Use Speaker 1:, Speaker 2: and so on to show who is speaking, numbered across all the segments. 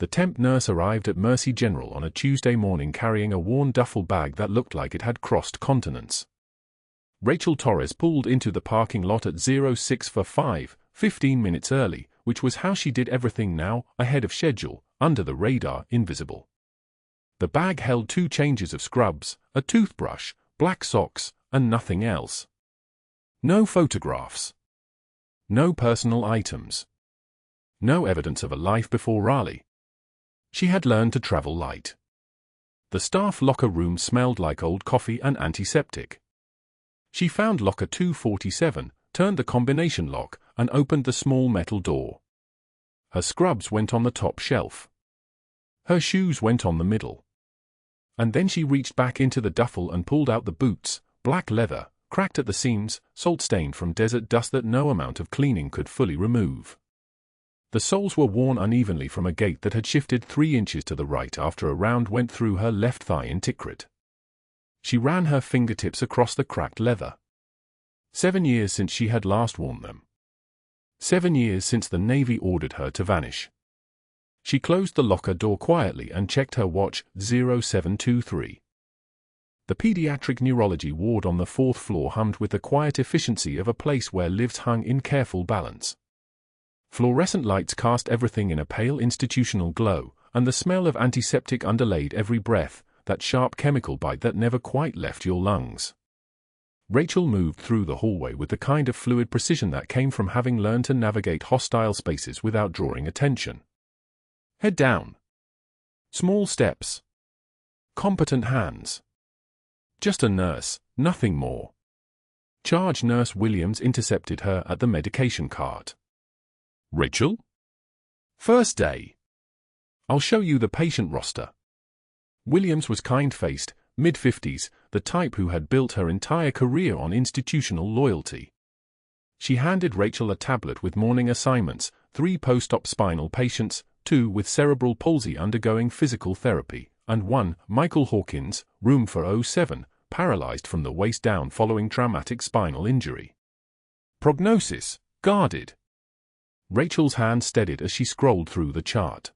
Speaker 1: The temp nurse arrived at Mercy General on a Tuesday morning carrying a worn duffel bag that looked like it had crossed continents. Rachel Torres pulled into the parking lot at 06:45, 15 minutes early, which was how she did everything now, ahead of schedule, under the radar, invisible. The bag held 2 changes of scrubs, a toothbrush, black socks, and nothing else. No photographs. No personal items. No evidence of a life before Raleigh. She had learned to travel light. The staff locker room smelled like old coffee and antiseptic. She found locker 247, turned the combination lock, and opened the small metal door. Her scrubs went on the top shelf. Her shoes went on the middle. And then she reached back into the duffel and pulled out the boots, black leather, cracked at the seams, salt-stained from desert dust that no amount of cleaning could fully remove. The soles were worn unevenly from a gait that had shifted 3 inches to the right after a round went through her left thigh in Tikrit. She ran her fingertips across the cracked leather. 7 years since she had last worn them. 7 years since the Navy ordered her to vanish. She closed the locker door quietly and checked her watch, 0723. The pediatric neurology ward on the 4th floor hummed with the quiet efficiency of a place where lives hung in careful balance. Fluorescent lights cast everything in a pale institutional glow, and the smell of antiseptic underlaid every breath, that sharp chemical bite that never quite left your lungs. Rachel moved through the hallway with the kind of fluid precision that came from having learned to navigate hostile spaces without drawing attention. Head down. Small steps. Competent hands. Just a nurse, nothing more. Charge Nurse Williams intercepted her at the medication cart. Rachel? First day. I'll show you the patient roster. Williams was kind-faced, mid-50s, the type who had built her entire career on institutional loyalty. She handed Rachel a tablet with morning assignments, 3 post-op spinal patients, 2 with cerebral palsy undergoing physical therapy, and 1, Michael Hawkins, room for 07, paralyzed from the waist down following traumatic spinal injury. Prognosis, guarded. Rachel's hand steadied as she scrolled through the chart.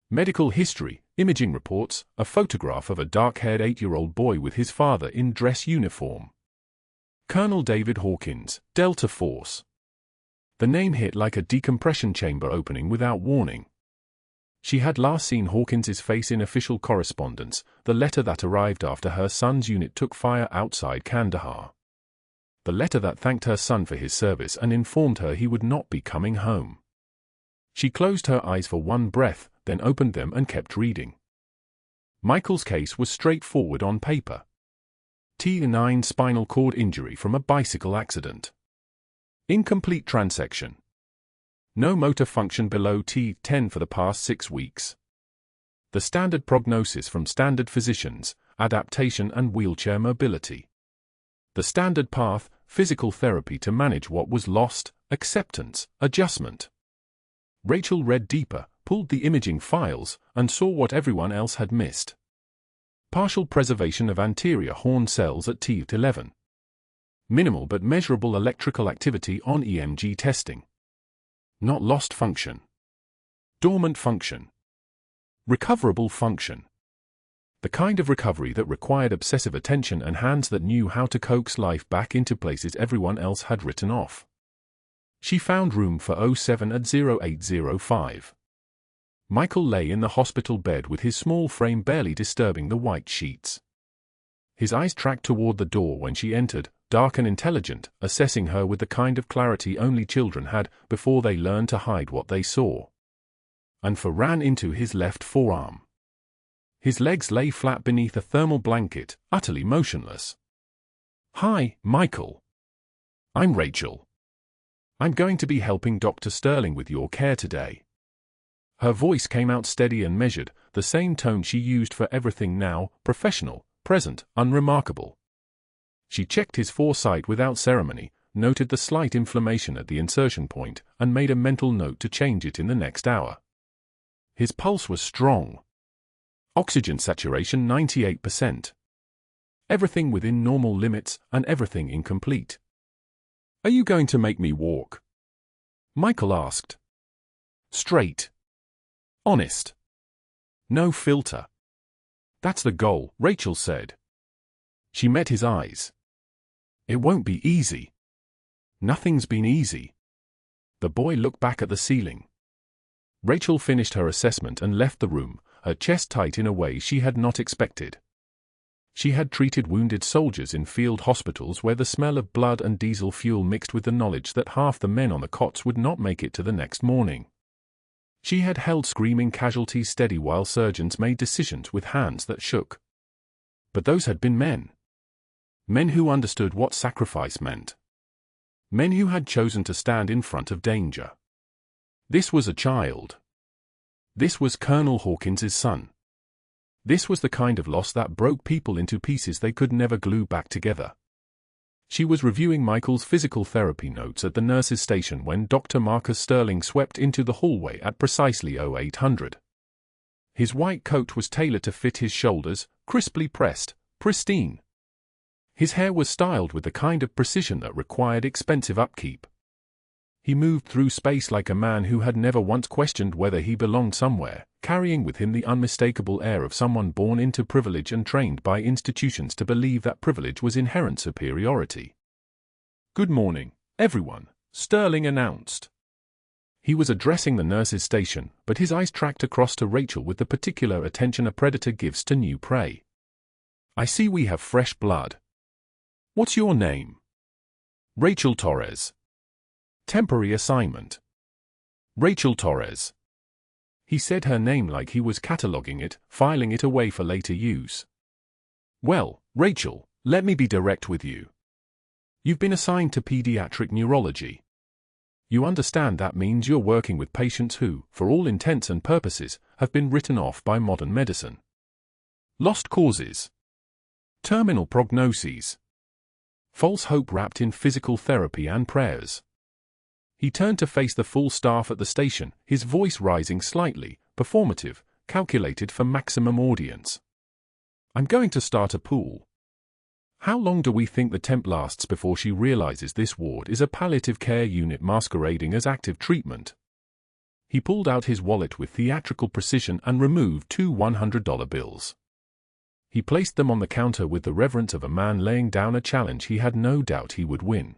Speaker 1: Medical history, imaging reports, a photograph of a dark-haired 8-year-old boy with his father in dress uniform. Colonel David Hawkins, Delta Force. The name hit like a decompression chamber opening without warning. She had last seen Hawkins's face in official correspondence, the letter that arrived after her son's unit took fire outside Kandahar. The letter that thanked her son for his service and informed her he would not be coming home. She closed her eyes for one breath, then opened them and kept reading. Michael's case was straightforward on paper. T9 spinal cord injury from a bicycle accident. Incomplete transection. No motor function below T10 for the past 6 weeks. The standard prognosis from standard physicians, adaptation and wheelchair mobility. The standard path, physical therapy to manage what was lost, acceptance, adjustment. Rachel read deeper, pulled the imaging files, and saw what everyone else had missed. Partial preservation of anterior horn cells at T11. Minimal but measurable electrical activity on EMG testing. Not lost function. Dormant function. Recoverable function. The kind of recovery that required obsessive attention and hands that knew how to coax life back into places everyone else had written off. She found room for 07 at 0805. Michael lay in the hospital bed with his small frame barely disturbing the white sheets. His eyes tracked toward the door when she entered, dark and intelligent, assessing her with the kind of clarity only children had before they learned to hide what they saw. And ran into his left forearm. His legs lay flat beneath a thermal blanket, utterly motionless. "Hi, Michael. I'm Rachel. I'm going to be helping Dr. Sterling with your care today." Her voice came out steady and measured, the same tone she used for everything now, professional, present, unremarkable. She checked his foresight without ceremony, noted the slight inflammation at the insertion point, and made a mental note to change it in the next hour. His pulse was strong. Oxygen saturation 98%. Everything within normal limits and everything incomplete. "Are you going to make me walk?" Michael asked. "Straight." Honest. No filter. That's the goal, Rachel said. She met his eyes. It won't be easy. Nothing's been easy. The boy looked back at the ceiling. Rachel finished her assessment and left the room, her chest tight in a way she had not expected. She had treated wounded soldiers in field hospitals where the smell of blood and diesel fuel mixed with the knowledge that half the men on the cots would not make it to the next morning. She had held screaming casualties steady while surgeons made decisions with hands that shook. But those had been men. Men who understood what sacrifice meant. Men who had chosen to stand in front of danger. This was a child. This was Colonel Hawkins's son. This was the kind of loss that broke people into pieces they could never glue back together. She was reviewing Michael's physical therapy notes at the nurse's station when Dr. Marcus Sterling swept into the hallway at precisely 0800. His white coat was tailored to fit his shoulders, crisply pressed, pristine. His hair was styled with the kind of precision that required expensive upkeep. He moved through space like a man who had never once questioned whether he belonged somewhere, carrying with him the unmistakable air of someone born into privilege and trained by institutions to believe that privilege was inherent superiority. "Good morning, everyone," Sterling announced. He was addressing the nurse's station, but his eyes tracked across to Rachel with the particular attention a predator gives to new prey. "I see we have fresh blood. What's your name?" "Rachel Torres." "Temporary assignment." "Rachel Torres." He said her name like he was cataloging it, filing it away for later use. "Well, Rachel, let me be direct with you. You've been assigned to pediatric neurology. You understand that means you're working with patients who, for all intents and purposes, have been written off by modern medicine. Lost causes. Terminal prognoses. False hope wrapped in physical therapy and prayers." He turned to face the full staff at the station, his voice rising slightly, performative, calculated for maximum audience. "I'm going to start a pool. How long do we think the temp lasts before she realizes this ward is a palliative care unit masquerading as active treatment?" He pulled out his wallet with theatrical precision and removed 2 $100 bills. He placed them on the counter with the reverence of a man laying down a challenge he had no doubt he would win.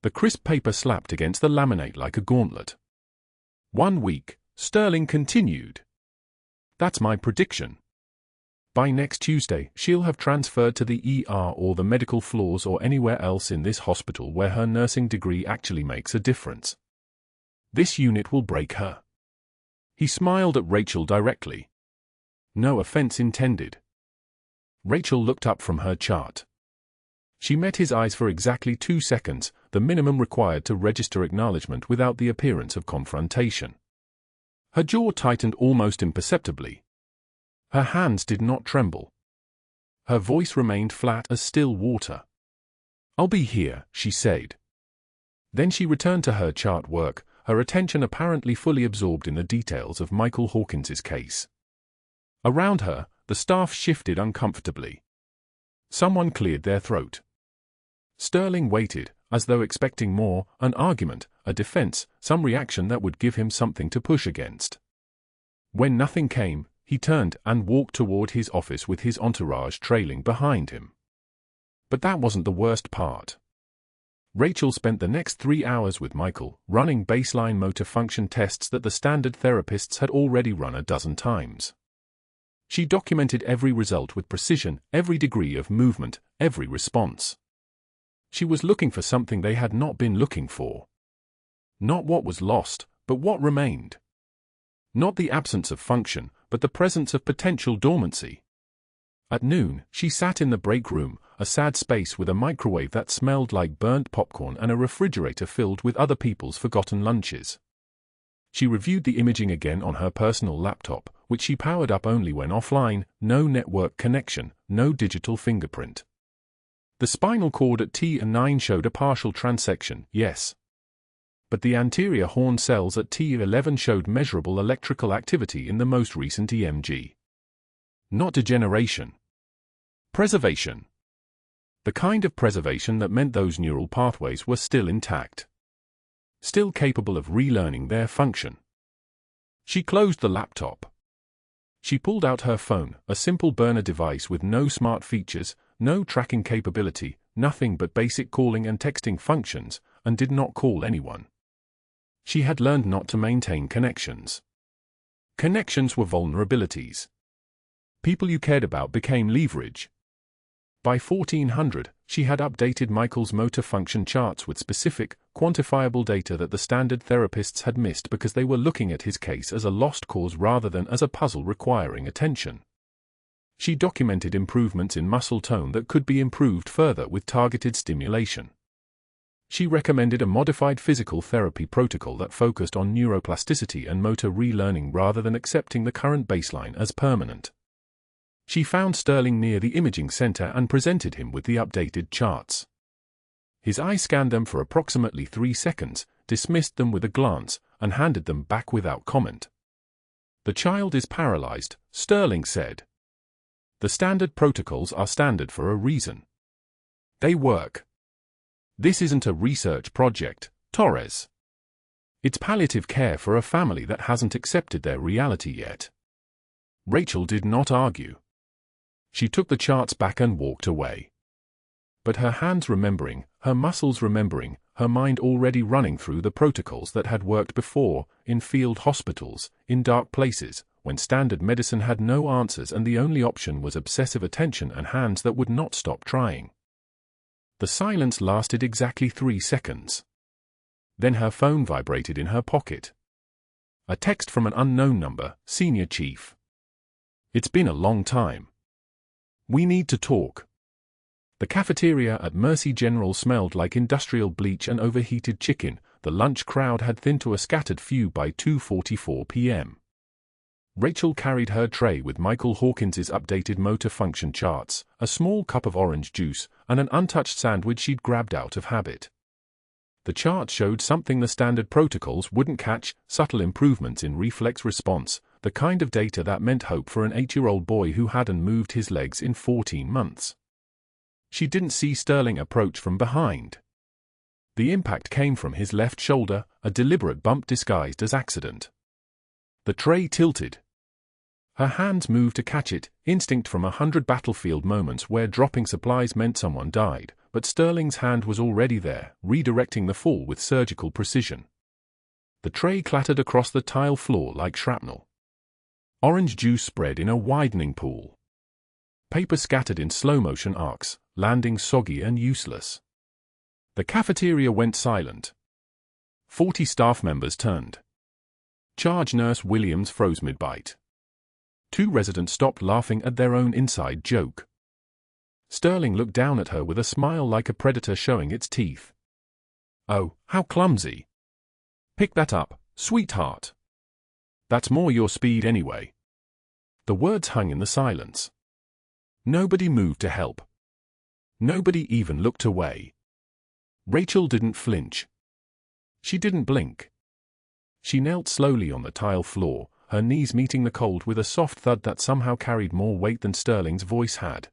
Speaker 1: The crisp paper slapped against the laminate like a gauntlet. "1 week," Sterling continued. "That's my prediction. By next Tuesday, she'll have transferred to the ER or the medical floors or anywhere else in this hospital where her nursing degree actually makes a difference. This unit will break her." He smiled at Rachel directly. No offense intended. Rachel looked up from her chart. She met his eyes for exactly 2 seconds, the minimum required to register acknowledgement without the appearance of confrontation. Her jaw tightened almost imperceptibly. Her hands did not tremble. Her voice remained flat as still water. "I'll be here," she said. Then she returned to her chart work, her attention apparently fully absorbed in the details of Michael Hawkins's case. Around her, the staff shifted uncomfortably. Someone cleared their throat. Sterling waited, as though expecting more, an argument, a defense, some reaction that would give him something to push against. When nothing came, he turned and walked toward his office with his entourage trailing behind him. But that wasn't the worst part. Rachel spent the next 3 hours with Michael, running baseline motor function tests that the standard therapists had already run a dozen times. She documented every result with precision, every degree of movement, every response. She was looking for something they had not been looking for. Not what was lost, but what remained. Not the absence of function, but the presence of potential dormancy. At noon, she sat in the break room, a sad space with a microwave that smelled like burnt popcorn and a refrigerator filled with other people's forgotten lunches. She reviewed the imaging again on her personal laptop, which she powered up only when offline, no network connection, no digital fingerprint. The spinal cord at T9 showed a partial transection, yes. But the anterior horn cells at T11 showed measurable electrical activity in the most recent EMG. Not degeneration. Preservation. The kind of preservation that meant those neural pathways were still intact. Still capable of relearning their function. She closed the laptop. She pulled out her phone, a simple burner device with no smart features, no tracking capability, nothing but basic calling and texting functions, and did not call anyone. She had learned not to maintain connections. Connections were vulnerabilities. People you cared about became leverage. By 1400, she had updated Michael's motor function charts with specific, quantifiable data that the standard therapists had missed because they were looking at his case as a lost cause rather than as a puzzle requiring attention. She documented improvements in muscle tone that could be improved further with targeted stimulation. She recommended a modified physical therapy protocol that focused on neuroplasticity and motor relearning rather than accepting the current baseline as permanent. She found Sterling near the imaging center and presented him with the updated charts. His eye scanned them for approximately 3 seconds, dismissed them with a glance, and handed them back without comment. "The child is paralyzed," Sterling said. "The standard protocols are standard for a reason. They work. This isn't a research project, Torres. It's palliative care for a family that hasn't accepted their reality yet." Rachel did not argue. She took the charts back and walked away. But her hands remembering, her muscles remembering, her mind already running through the protocols that had worked before, in field hospitals, in dark places, when standard medicine had no answers and the only option was obsessive attention and hands that would not stop trying. The silence lasted exactly 3 seconds. Then her phone vibrated in her pocket. A text from an unknown number, Senior Chief. "It's been a long time. We need to talk." The cafeteria at Mercy General smelled like industrial bleach and overheated chicken. The lunch crowd had thinned to a scattered few by 2:44 p.m. Rachel carried her tray with Michael Hawkins's updated motor function charts, a small cup of orange juice, and an untouched sandwich she'd grabbed out of habit. The chart showed something the standard protocols wouldn't catch: subtle improvements in reflex response, the kind of data that meant hope for an 8-year-old boy who hadn't moved his legs in 14 months. She didn't see Sterling approach from behind. The impact came from his left shoulder, a deliberate bump disguised as accident. The tray tilted. Her hands moved to catch it, instinct from 100 battlefield moments where dropping supplies meant someone died, but Sterling's hand was already there, redirecting the fall with surgical precision. The tray clattered across the tile floor like shrapnel. Orange juice spread in a widening pool. Paper scattered in slow-motion arcs, landing soggy and useless. The cafeteria went silent. 40 staff members turned. Charge Nurse Williams froze mid-bite. 2 residents stopped laughing at their own inside joke. Sterling looked down at her with a smile like a predator showing its teeth. "Oh, how clumsy. Pick that up, sweetheart. That's more your speed anyway." The words hung in the silence. Nobody moved to help. Nobody even looked away. Rachel didn't flinch. She didn't blink. She knelt slowly on the tile floor, her knees meeting the cold with a soft thud that somehow carried more weight than Sterling's voice had.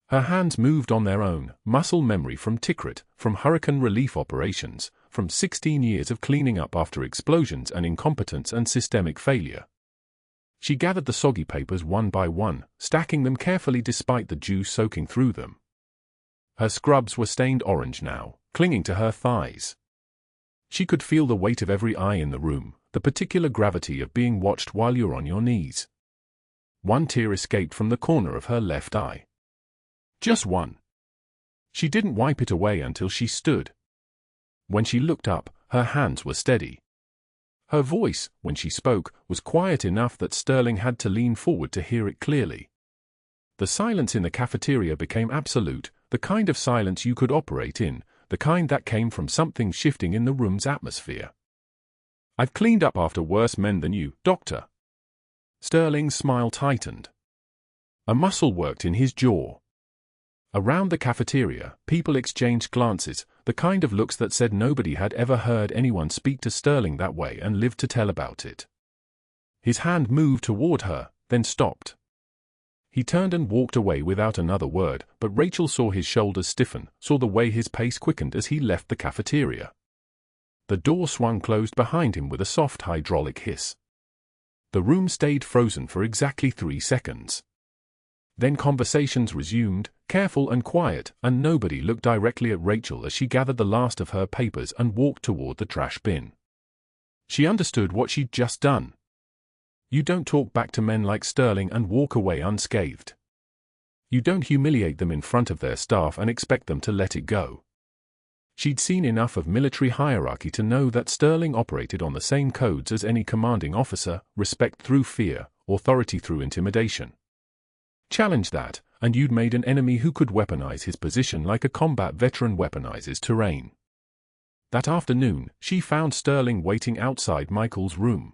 Speaker 1: Her hands moved on their own, muscle memory from Tikrit, from hurricane relief operations, from 16 years of cleaning up after explosions and incompetence and systemic failure. She gathered the soggy papers one by one, stacking them carefully despite the juice soaking through them. Her scrubs were stained orange now, clinging to her thighs. She could feel the weight of every eye in the room, the particular gravity of being watched while you're on your knees. One tear escaped from the corner of her left eye. Just one. She didn't wipe it away until she stood. When she looked up, her hands were steady. Her voice, when she spoke, was quiet enough that Sterling had to lean forward to hear it clearly. The silence in the cafeteria became absolute, the kind of silence you could operate in, the kind that came from something shifting in the room's atmosphere. "I've cleaned up after worse men than you, Doctor." Sterling's smile tightened. A muscle worked in his jaw. Around the cafeteria, people exchanged glances, the kind of looks that said nobody had ever heard anyone speak to Sterling that way and lived to tell about it. His hand moved toward her, then stopped. He turned and walked away without another word, but Rachel saw his shoulders stiffen, saw the way his pace quickened as he left the cafeteria. The door swung closed behind him with a soft hydraulic hiss. The room stayed frozen for exactly 3 seconds. Then conversations resumed, careful and quiet, and nobody looked directly at Rachel as she gathered the last of her papers and walked toward the trash bin. She understood what she'd just done. You don't talk back to men like Sterling and walk away unscathed. You don't humiliate them in front of their staff and expect them to let it go. She'd seen enough of military hierarchy to know that Sterling operated on the same codes as any commanding officer: respect through fear, authority through intimidation. Challenge that, and you'd made an enemy who could weaponize his position like a combat veteran weaponizes terrain. That afternoon, she found Sterling waiting outside Michael's room.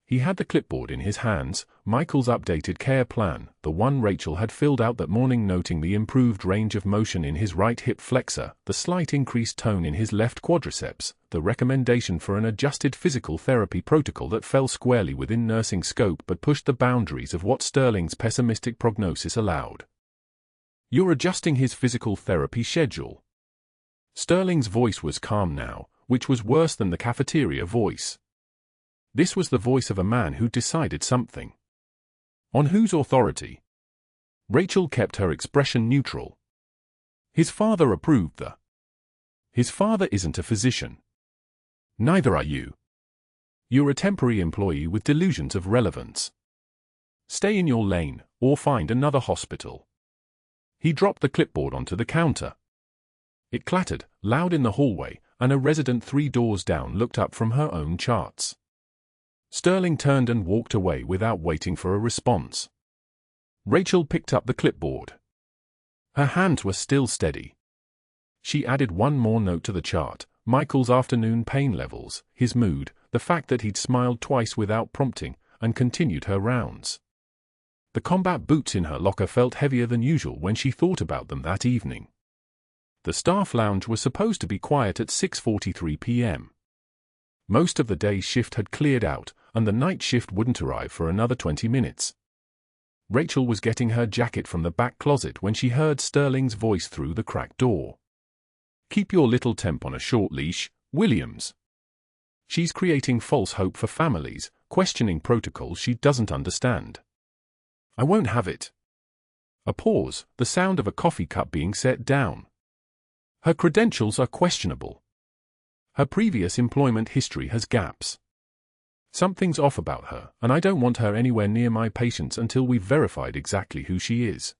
Speaker 1: He had the clipboard in his hands, Michael's updated care plan, the one Rachel had filled out that morning, noting the improved range of motion in his right hip flexor, the slight increased tone in his left quadriceps, the recommendation for an adjusted physical therapy protocol that fell squarely within nursing scope but pushed the boundaries of what Sterling's pessimistic prognosis allowed. You're adjusting his physical therapy schedule. Sterling's voice was calm now, which was worse than the cafeteria voice. This was the voice of a man who decided something. On whose authority? Rachel kept her expression neutral. His father approved the. His father isn't a physician. Neither are you. You're a temporary employee with delusions of relevance. Stay in your lane, or find another hospital. He dropped the clipboard onto the counter. It clattered, loud in the hallway, and a resident 3 doors down looked up from her own charts. Sterling turned and walked away without waiting for a response. Rachel picked up the clipboard. Her hands were still steady. She added one more note to the chart: Michael's afternoon pain levels, his mood, the fact that he'd smiled twice without prompting, and continued her rounds. The combat boots in her locker felt heavier than usual when she thought about them that evening. The staff lounge was supposed to be quiet at 6:43 p.m. Most of the day's shift had cleared out, and the night shift wouldn't arrive for another 20 minutes. Rachel was getting her jacket from the back closet when she heard Sterling's voice through the cracked door. Keep your little temp on a short leash, Williams. She's creating false hope for families, questioning protocols she doesn't understand. I won't have it. A pause, the sound of a coffee cup being set down. Her credentials are questionable. Her previous employment history has gaps. Something's off about her, and I don't want her anywhere near my patients until we've verified exactly who she is.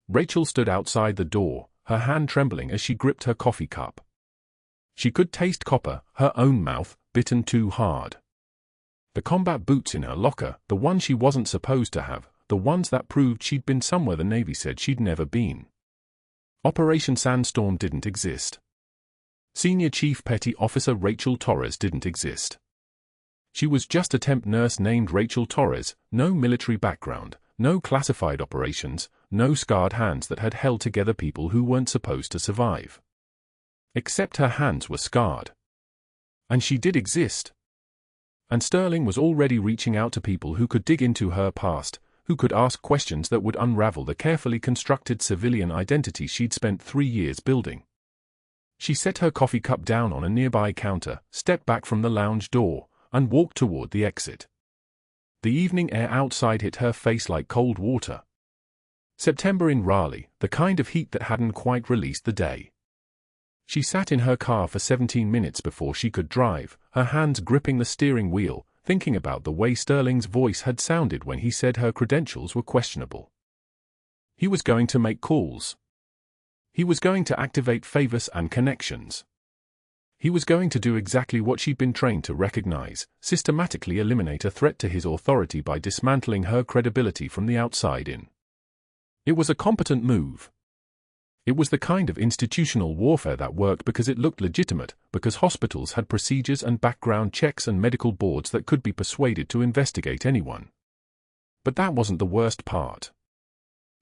Speaker 1: Rachel stood outside the door, her hand trembling as she gripped her coffee cup. She could taste copper, her own mouth, bitten too hard. The combat boots in her locker, the ones she wasn't supposed to have, the ones that proved she'd been somewhere the Navy said she'd never been. Operation Sandstorm didn't exist. Senior Chief Petty Officer Rachel Torres didn't exist. She was just a temp nurse named Rachel Torres, no military background, no classified operations, no scarred hands that had held together people who weren't supposed to survive. Except her hands were scarred. And she did exist. And Sterling was already reaching out to people who could dig into her past, who could ask questions that would unravel the carefully constructed civilian identity she'd spent 3 years building. She set her coffee cup down on a nearby counter, stepped back from the lounge door, and walked toward the exit. The evening air outside hit her face like cold water. September in Raleigh, the kind of heat that hadn't quite released the day. She sat in her car for 17 minutes before she could drive, her hands gripping the steering wheel, thinking about the way Sterling's voice had sounded when he said her credentials were questionable. He was going to make calls. He was going to activate favors and connections. He was going to do exactly what she'd been trained to recognize, systematically eliminate a threat to his authority by dismantling her credibility from the outside in. It was a competent move. It was the kind of institutional warfare that worked because it looked legitimate, because hospitals had procedures and background checks and medical boards that could be persuaded to investigate anyone. But that wasn't the worst part.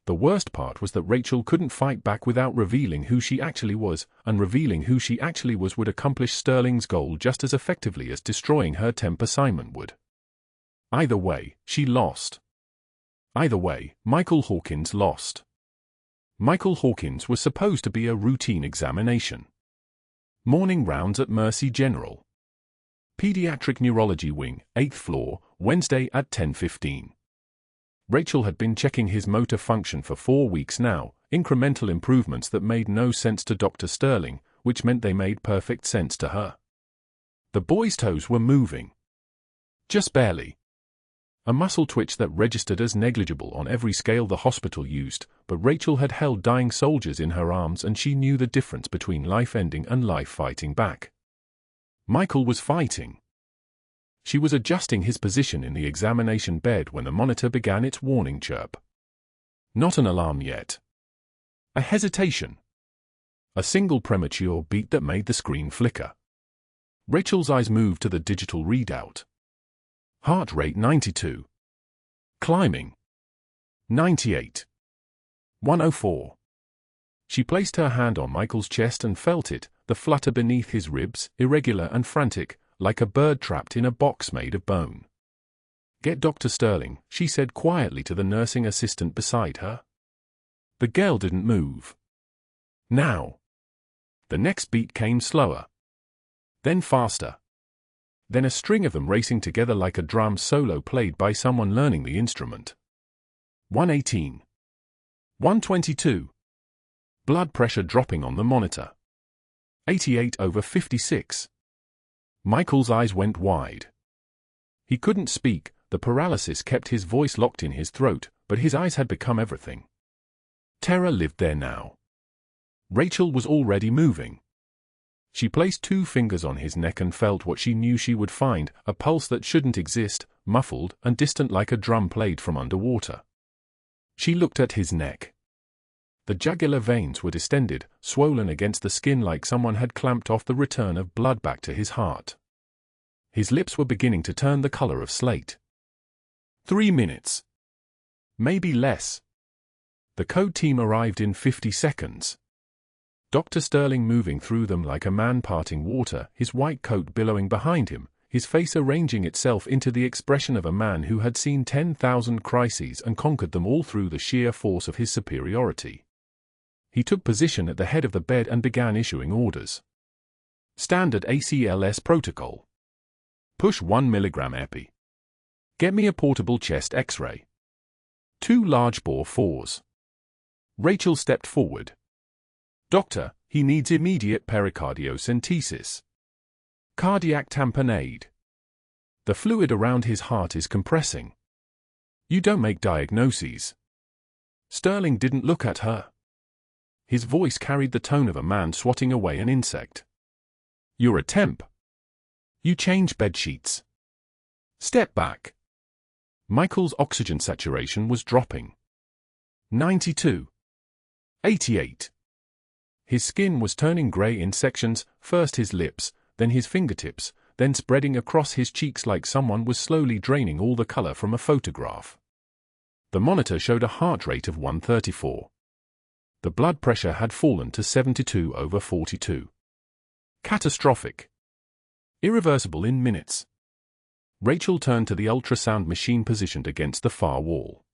Speaker 1: The worst part was that Rachel couldn't fight back without revealing who she actually was, and revealing who she actually was would accomplish Sterling's goal just as effectively as destroying her temp assignment would. Either way, she lost. Either way, Michael Hawkins lost. Michael Hawkins was supposed to be a routine examination. Morning rounds at Mercy General. Pediatric Neurology Wing, 8th floor, Wednesday at 10:15. Rachel had been checking his motor function for 4 weeks now, incremental improvements that made no sense to Dr. Sterling, which meant they made perfect sense to her. The boy's toes were moving. Just barely. A muscle twitch that registered as negligible on every scale the hospital used, but Rachel had held dying soldiers in her arms and she knew the difference between life ending and life fighting back. Michael was fighting. She was adjusting his position in the examination bed when the monitor began its warning chirp. Not an alarm yet. A hesitation. A single premature beat that made the screen flicker. Rachel's eyes moved to the digital readout. Heart rate 92. Climbing. 98. 104. She placed her hand on Michael's chest and felt it, the flutter beneath his ribs, irregular and frantic, like a bird trapped in a box made of bone. "Get Dr. Sterling," she said quietly to the nursing assistant beside her. The girl didn't move. Now. The next beat came slower. Then faster. Then a string of them racing together like a drum solo played by someone learning the instrument. 118. 122. Blood pressure dropping on the monitor. 88/56. Michael's eyes went wide. He couldn't speak, the paralysis kept his voice locked in his throat, but his eyes had become everything. Terror lived there now. Rachel was already moving. She placed 2 fingers on his neck and felt what she knew she would find, a pulse that shouldn't exist, muffled and distant like a drum played from underwater. She looked at his neck. The jugular veins were distended, swollen against the skin like someone had clamped off the return of blood back to his heart. His lips were beginning to turn the color of slate. 3 minutes. Maybe less. The code team arrived in 50 seconds. Dr. Sterling moving through them like a man parting water, his white coat billowing behind him, his face arranging itself into the expression of a man who had seen 10,000 crises and conquered them all through the sheer force of his superiority. He took position at the head of the bed and began issuing orders. Standard ACLS protocol. Push 1 milligram epi. Get me a portable chest X-ray. 2 large bore 4s. Rachel stepped forward. "Doctor, he needs immediate pericardiocentesis. Cardiac tamponade. The fluid around his heart is compressing." "You don't make diagnoses." Sterling didn't look at her. His voice carried the tone of a man swatting away an insect. "You're a temp. You change bedsheets. Step back." Michael's oxygen saturation was dropping. 92. 88. His skin was turning gray in sections, first his lips, then his fingertips, then spreading across his cheeks like someone was slowly draining all the color from a photograph. The monitor showed a heart rate of 134. The blood pressure had fallen to 72/42. Catastrophic. Irreversible in minutes. Rachel turned to the ultrasound machine positioned against the far wall.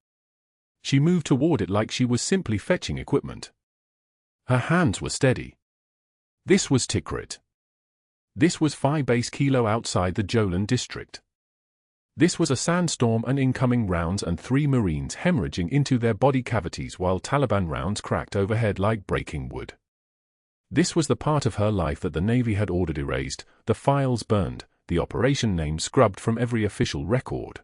Speaker 1: She moved toward it like she was simply fetching equipment. Her hands were steady. This was Tikrit. This was Phi Base Kilo outside the Jolan district. This was a sandstorm and incoming rounds and 3 Marines hemorrhaging into their body cavities while Taliban rounds cracked overhead like breaking wood. This was the part of her life that the Navy had ordered erased, the files burned, the operation name scrubbed from every official record.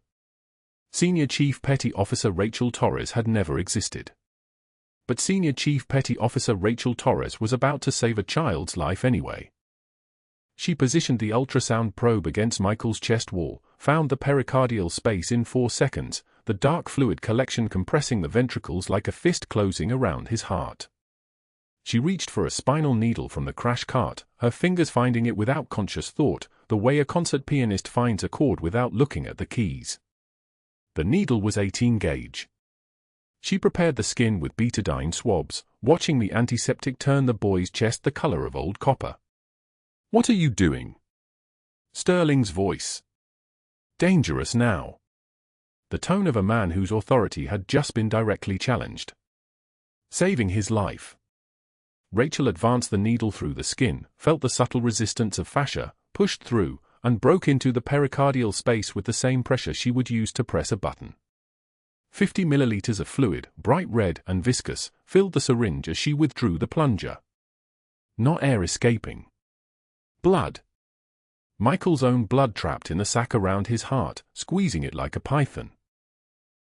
Speaker 1: Senior Chief Petty Officer Rachel Torres had never existed. But Senior Chief Petty Officer Rachel Torres was about to save a child's life anyway. She positioned the ultrasound probe against Michael's chest wall, found the pericardial space in 4 seconds, the dark fluid collection compressing the ventricles like a fist closing around his heart. She reached for a spinal needle from the crash cart, her fingers finding it without conscious thought, the way a concert pianist finds a chord without looking at the keys. The needle was 18 gauge. She prepared the skin with betadine swabs, watching the antiseptic turn the boy's chest the color of old copper. "What are you doing?" Sterling's voice. Dangerous now. The tone of a man whose authority had just been directly challenged. Saving his life. Rachel advanced the needle through the skin, felt the subtle resistance of fascia, pushed through, and broke into the pericardial space with the same pressure she would use to press a button. 50 milliliters of fluid, bright red and viscous, filled the syringe as she withdrew the plunger. Not air escaping. Blood. Michael's own blood trapped in the sac around his heart, squeezing it like a python.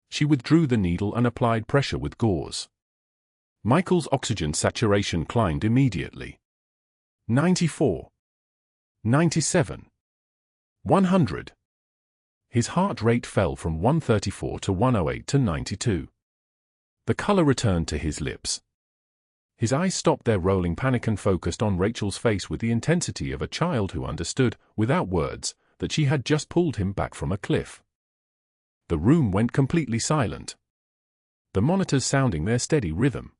Speaker 1: She withdrew the needle and applied pressure with gauze. Michael's oxygen saturation climbed immediately. 94. 97. 100. His heart rate fell from 134 to 108 to 92. The color returned to his lips. His eyes stopped their rolling panic and focused on Rachel's face with the intensity of a child who understood, without words, that she had just pulled him back from a cliff. The room went completely silent. The monitors sounding their steady rhythm.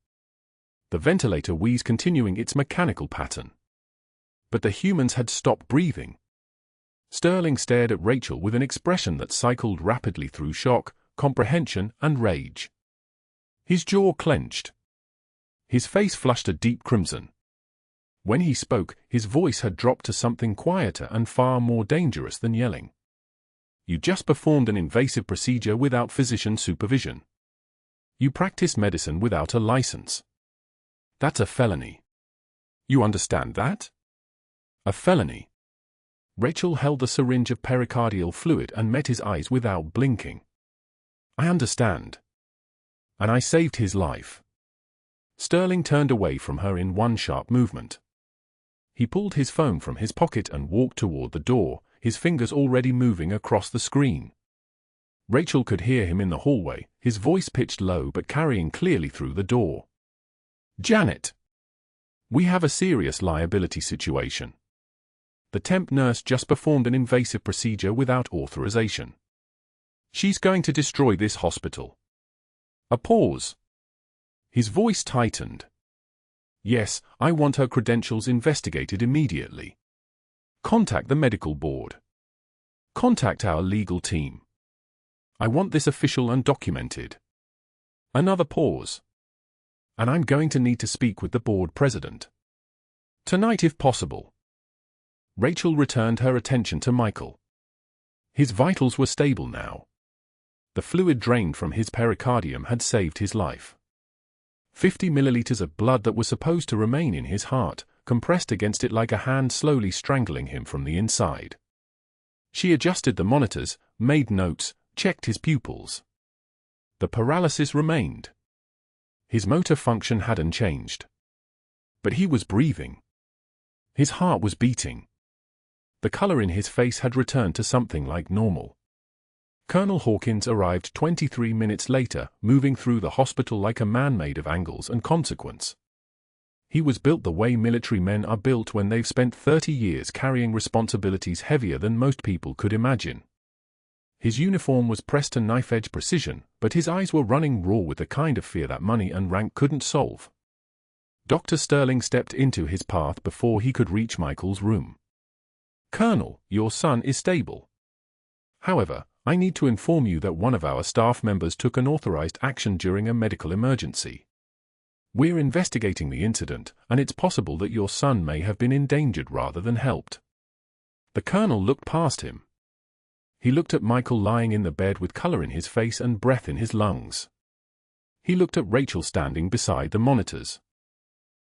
Speaker 1: The ventilator wheeze continuing its mechanical pattern. But the humans had stopped breathing. Sterling stared at Rachel with an expression that cycled rapidly through shock, comprehension, and rage. His jaw clenched. His face flushed a deep crimson. When he spoke, his voice had dropped to something quieter and far more dangerous than yelling. You just performed an invasive procedure without physician supervision. You practiced medicine without a license. That's a felony. You understand that? A felony. Rachel held the syringe of pericardial fluid and met his eyes without blinking. I understand. And I saved his life. Sterling turned away from her in one sharp movement. He pulled his phone from his pocket and walked toward the door, his fingers already moving across the screen. Rachel could hear him in the hallway, his voice pitched low but carrying clearly through the door. Janet. We have a serious liability situation. The temp nurse just performed an invasive procedure without authorization. She's going to destroy this hospital. A pause. His voice tightened. Yes, I want her credentials investigated immediately. Contact the medical board. Contact our legal team. I want this official and documented. Another pause. And I'm going to need to speak with the board president. Tonight if possible. Rachel returned her attention to Michael. His vitals were stable now. The fluid drained from his pericardium had saved his life. 50 milliliters of blood that was supposed to remain in his heart, compressed against it like a hand slowly strangling him from the inside. She adjusted the monitors, made notes, checked his pupils. The paralysis remained. His motor function hadn't changed. But he was breathing. His heart was beating. The color in his face had returned to something like normal. Colonel Hawkins arrived 23 minutes later, moving through the hospital like a man made of angles and consequence. He was built the way military men are built when they've spent 30 years carrying responsibilities heavier than most people could imagine. His uniform was pressed to knife-edge precision, but his eyes were running raw with the kind of fear that money and rank couldn't solve. Dr. Sterling stepped into his path before he could reach Michael's room. Colonel, your son is stable. However, I need to inform you that one of our staff members took unauthorized action during a medical emergency. We're investigating the incident, and it's possible that your son may have been endangered rather than helped. The colonel looked past him. He looked at Michael lying in the bed with color in his face and breath in his lungs. He looked at Rachel standing beside the monitors.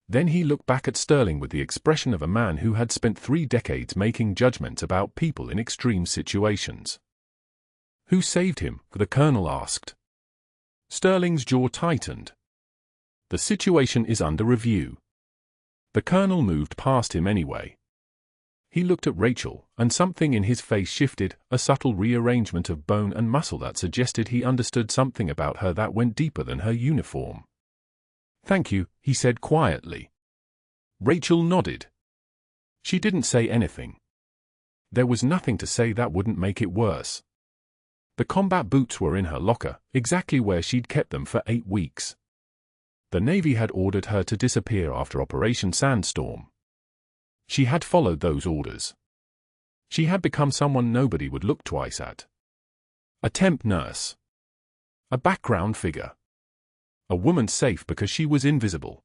Speaker 1: Then he looked back at Sterling with the expression of a man who had spent 3 decades making judgments about people in extreme situations. Who saved him? The colonel asked. Sterling's jaw tightened. The situation is under review. The colonel moved past him anyway. He looked at Rachel, and something in his face shifted, a subtle rearrangement of bone and muscle that suggested he understood something about her that went deeper than her uniform. Thank you, he said quietly. Rachel nodded. She didn't say anything. There was nothing to say that wouldn't make it worse. The combat boots were in her locker, exactly where she'd kept them for 8 weeks. The Navy had ordered her to disappear after Operation Sandstorm. She had followed those orders. She had become someone nobody would look twice at. A temp nurse. A background figure. A woman safe because she was invisible.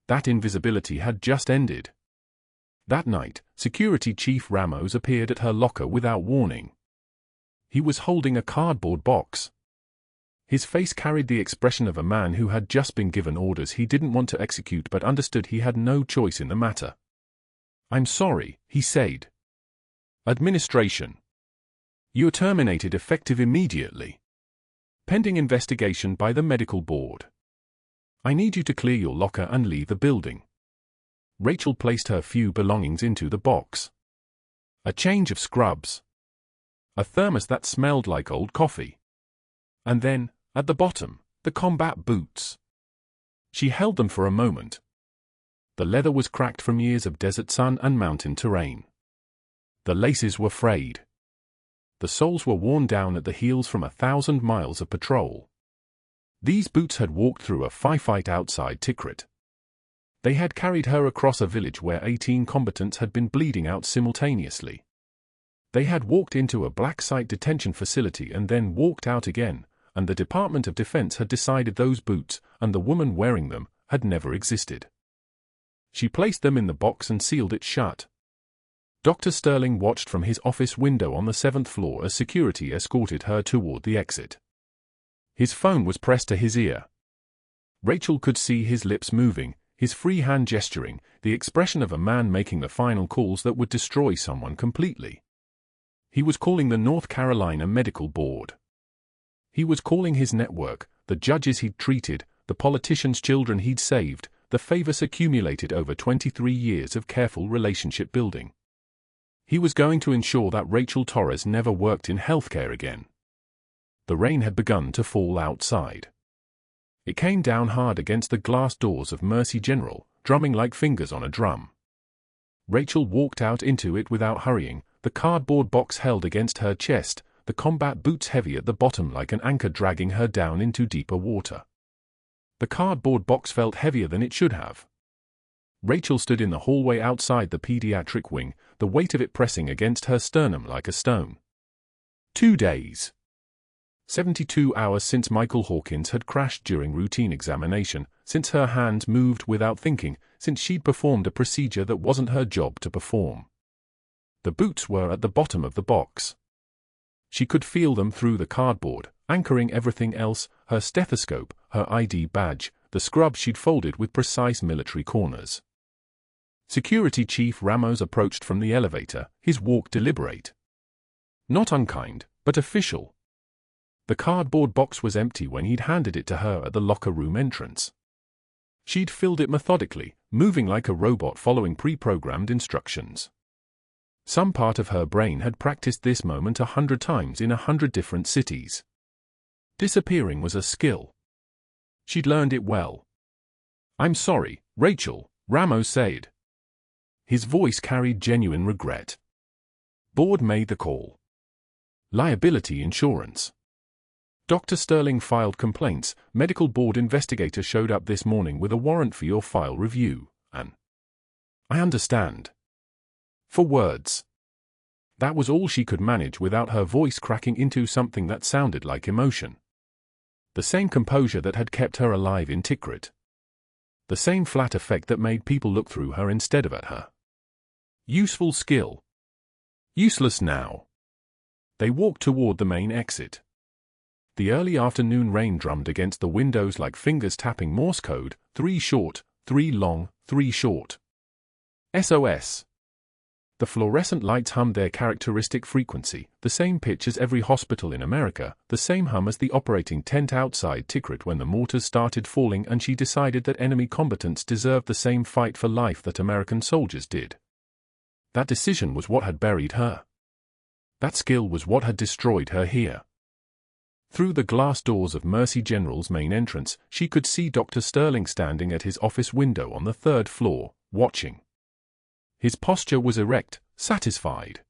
Speaker 1: That invisibility had just ended. That night, Security Chief Ramos appeared at her locker without warning. He was holding a cardboard box. His face carried the expression of a man who had just been given orders he didn't want to execute but understood he had no choice in the matter. "I'm sorry," he said. "Administration. You're terminated effective immediately. Pending investigation by the medical board. I need you to clear your locker and leave the building." Rachel placed her few belongings into the box. A change of scrubs. A thermos that smelled like old coffee. And then, at the bottom, the combat boots. She held them for a moment. The leather was cracked from years of desert sun and mountain terrain. The laces were frayed. The soles were worn down at the heels from 1,000 miles of patrol. These boots had walked through a firefight outside Tikrit. They had carried her across a village where 18 combatants had been bleeding out simultaneously. They had walked into a black site detention facility and then walked out again, and the Department of Defense had decided those boots, and the woman wearing them, had never existed. She placed them in the box and sealed it shut. Dr. Sterling watched from his office window on the 7th floor as security escorted her toward the exit. His phone was pressed to his ear. Rachel could see his lips moving, his free hand gesturing, the expression of a man making the final calls that would destroy someone completely. He was calling the North Carolina Medical Board. He was calling his network, the judges he'd treated, the politicians' children he'd saved, the favors accumulated over 23 years of careful relationship building. He was going to ensure that Rachel Torres never worked in healthcare again. The rain had begun to fall outside. It came down hard against the glass doors of Mercy General, drumming like fingers on a drum. Rachel walked out into it without hurrying, the cardboard box held against her chest, the combat boots heavy at the bottom like an anchor dragging her down into deeper water. The cardboard box felt heavier than it should have. Rachel stood in the hallway outside the pediatric wing, the weight of it pressing against her sternum like a stone. 2 days. 72 hours since Michael Hawkins had crashed during routine examination, since her hands moved without thinking, since she'd performed a procedure that wasn't her job to perform. The boots were at the bottom of the box. She could feel them through the cardboard, anchoring everything else, her stethoscope, her ID badge, the scrub she'd folded with precise military corners. Security Chief Ramos approached from the elevator, his walk deliberate. Not unkind, but official. The cardboard box was empty when he'd handed it to her at the locker room entrance. She'd filled it methodically, moving like a robot following pre-programmed instructions. Some part of her brain had practiced this moment 100 times in 100 different cities. Disappearing was a skill. She'd learned it well. "I'm sorry, Rachel," Ramos said. His voice carried genuine regret. "Board made the call. Liability insurance. Dr. Sterling filed complaints. Medical board investigator showed up this morning with a warrant for your file review, and I understand." For words. That was all she could manage without her voice cracking into something that sounded like emotion. The same composure that had kept her alive in Tikrit. The same flat effect that made people look through her instead of at her. Useful skill. Useless now. They walked toward the main exit. The early afternoon rain drummed against the windows like fingers tapping Morse code, 3 short, 3 long, 3 short. SOS. The fluorescent lights hummed their characteristic frequency, the same pitch as every hospital in America, the same hum as the operating tent outside Tikrit when the mortars started falling and she decided that enemy combatants deserved the same fight for life that American soldiers did. That decision was what had buried her. That skill was what had destroyed her here. Through the glass doors of Mercy General's main entrance, she could see Dr. Sterling standing at his office window on the 3rd floor, watching. His posture was erect, satisfied.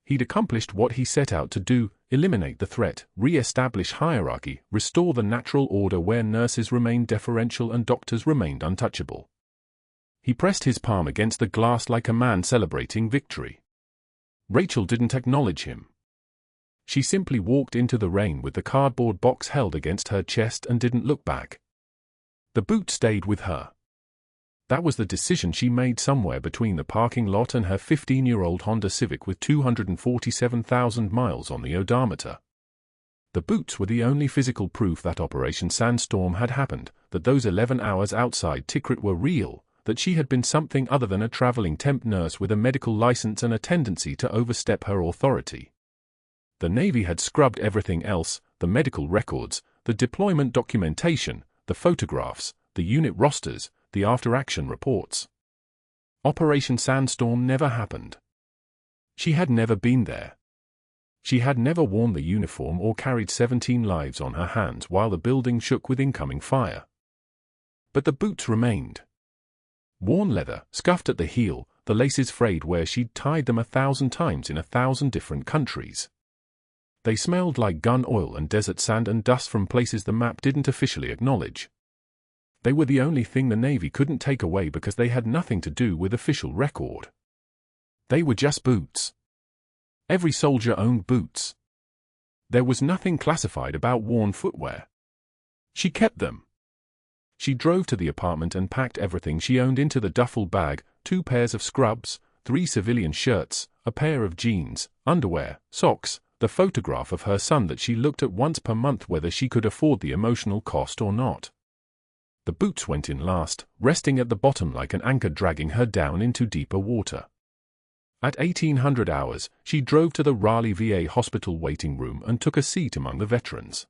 Speaker 1: He'd accomplished what he set out to do, eliminate the threat, re-establish hierarchy, restore the natural order where nurses remained deferential and doctors remained untouchable. He pressed his palm against the glass like a man celebrating victory. Rachel didn't acknowledge him. She simply walked into the rain with the cardboard box held against her chest and didn't look back. The boot stayed with her. That was the decision she made somewhere between the parking lot and her 15-year-old Honda Civic with 247,000 miles on the odometer. The boots were the only physical proof that Operation Sandstorm had happened, that those 11 hours outside Tikrit were real, that she had been something other than a traveling temp nurse with a medical license and a tendency to overstep her authority. The Navy had scrubbed everything else, the medical records, the deployment documentation, the photographs, the unit rosters, the after-action reports. Operation Sandstorm never happened. She had never been there. She had never worn the uniform or carried 17 lives on her hands while the building shook with incoming fire. But the boots remained. Worn leather, scuffed at the heel, the laces frayed where she'd tied them 1,000 times in 1,000 different countries. They smelled like gun oil and desert sand and dust from places the map didn't officially acknowledge. They were the only thing the Navy couldn't take away because they had nothing to do with official record. They were just boots. Every soldier owned boots. There was nothing classified about worn footwear. She kept them. She drove to the apartment and packed everything she owned into the duffel bag: 2 pairs of scrubs, 3 civilian shirts, a pair of jeans, underwear, socks, the photograph of her son that she looked at once per month whether she could afford the emotional cost or not. The boots went in last, resting at the bottom like an anchor dragging her down into deeper water. At 1800 hours, she drove to the Raleigh VA hospital waiting room and took a seat among the veterans.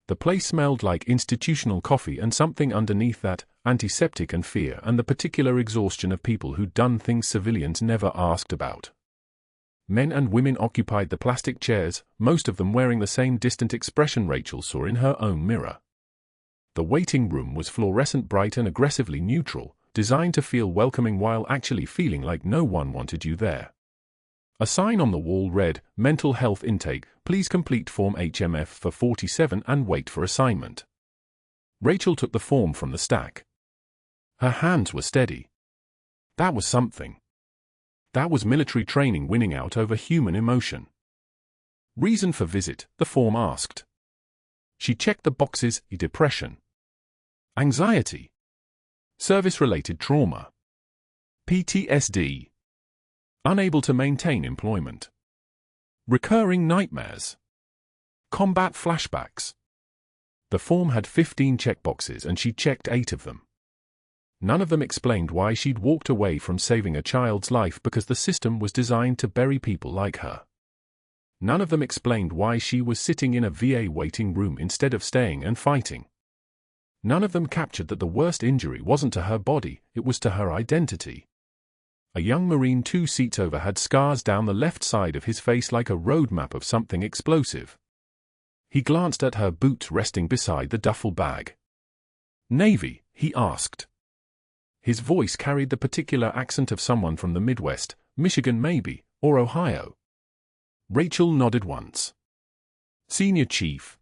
Speaker 1: The place smelled like institutional coffee and something underneath that, antiseptic and fear and the particular exhaustion of people who'd done things civilians never asked about. Men and women occupied the plastic chairs, most of them wearing the same distant expression Rachel saw in her own mirror. The waiting room was fluorescent bright and aggressively neutral, designed to feel welcoming while actually feeling like no one wanted you there. A sign on the wall read, "Mental Health Intake, please complete Form HMF for 47 and wait for assignment." Rachel took the form from the stack. Her hands were steady. That was something. That was military training winning out over human emotion. Reason for visit, the form asked. She checked the boxes: depression, anxiety, service-related trauma, PTSD, unable to maintain employment, recurring nightmares, combat flashbacks. The form had 15 checkboxes and she checked 8 of them. None of them explained why she'd walked away from saving a child's life because the system was designed to bury people like her. None of them explained why she was sitting in a VA waiting room instead of staying and fighting. None of them captured that the worst injury wasn't to her body, it was to her identity. A young Marine 2 seats over had scars down the left side of his face like a road map of something explosive. He glanced at her boots resting beside the duffel bag. "Navy?" he asked. His voice carried the particular accent of someone from the Midwest, Michigan maybe, or Ohio. Rachel nodded once. "Senior Chief."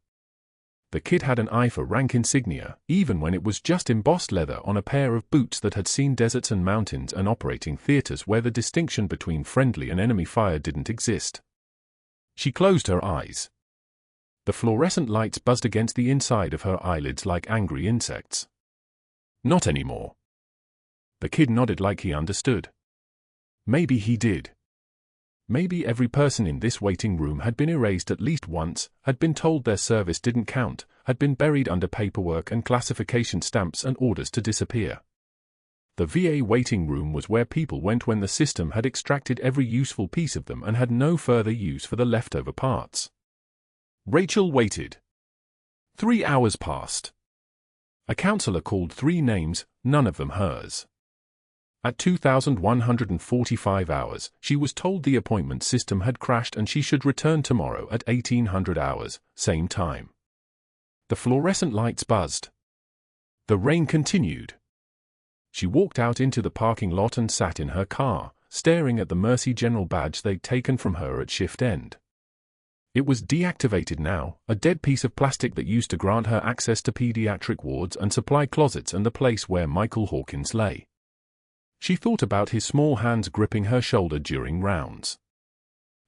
Speaker 1: The kid had an eye for rank insignia, even when it was just embossed leather on a pair of boots that had seen deserts and mountains and operating theaters where the distinction between friendly and enemy fire didn't exist. She closed her eyes. The fluorescent lights buzzed against the inside of her eyelids like angry insects. "Not anymore." The kid nodded like he understood. Maybe he did. Maybe every person in this waiting room had been erased at least once, had been told their service didn't count, had been buried under paperwork and classification stamps and orders to disappear. The VA waiting room was where people went when the system had extracted every useful piece of them and had no further use for the leftover parts. Rachel waited. 3 hours passed. A counselor called 3 names, none of them hers. At 2,145 hours, she was told the appointment system had crashed and she should return tomorrow at 1800 hours, same time. The fluorescent lights buzzed. The rain continued. She walked out into the parking lot and sat in her car, staring at the Mercy General badge they'd taken from her at shift end. It was deactivated now, a dead piece of plastic that used to grant her access to pediatric wards and supply closets and the place where Michael Hawkins lay. She thought about his small hands gripping her shoulder during rounds.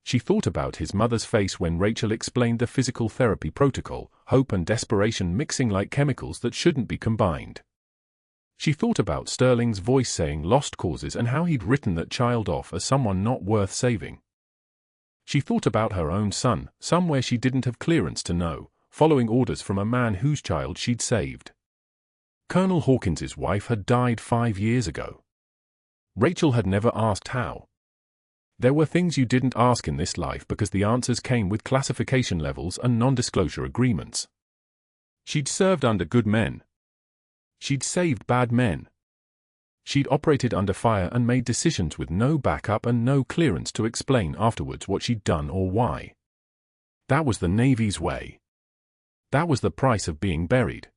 Speaker 1: She thought about his mother's face when Rachel explained the physical therapy protocol, hope and desperation mixing like chemicals that shouldn't be combined. She thought about Sterling's voice saying lost causes and how he'd written that child off as someone not worth saving. She thought about her own son, somewhere she didn't have clearance to know, following orders from a man whose child she'd saved. Colonel Hawkins's wife had died 5 years ago. Rachel had never asked how. There were things you didn't ask in this life because the answers came with classification levels and non-disclosure agreements. She'd served under good men. She'd saved bad men. She'd operated under fire and made decisions with no backup and no clearance to explain afterwards what she'd done or why. That was the Navy's way. That was the price of being buried.